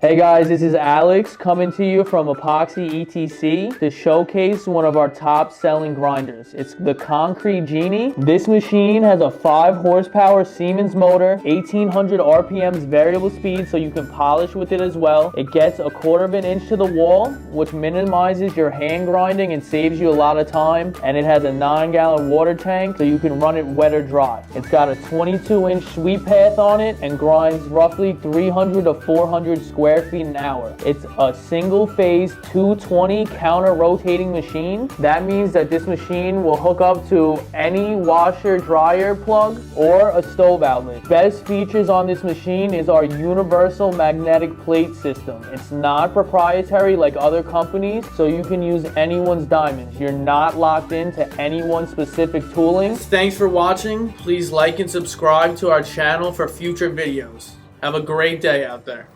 Hey guys, this is Alex coming to you from Epoxy ETC to showcase one of our top selling grinders. It's the Concrete Genie. This machine has a 5 horsepower Siemens motor, 1800 RPMs variable speed so you can polish with it as well. It gets 1/4 of an inch to the wall, which minimizes your hand grinding and saves you a lot of time. And it has a 9-gallon water tank so you can run it wet or dry. It's got a 22-inch sweep path on it and grinds roughly 300 to 400 square feet an hour. It's a single phase 220 counter rotating machine. That means that this machine will hook up to any washer dryer plug or a stove outlet. Best features on this machine is our universal magnetic plate system. It's not proprietary like other companies, so you can use anyone's diamonds. You're not locked into any one specific tooling. Thanks for watching. Please like and subscribe to our channel for future videos. Have a great day out there.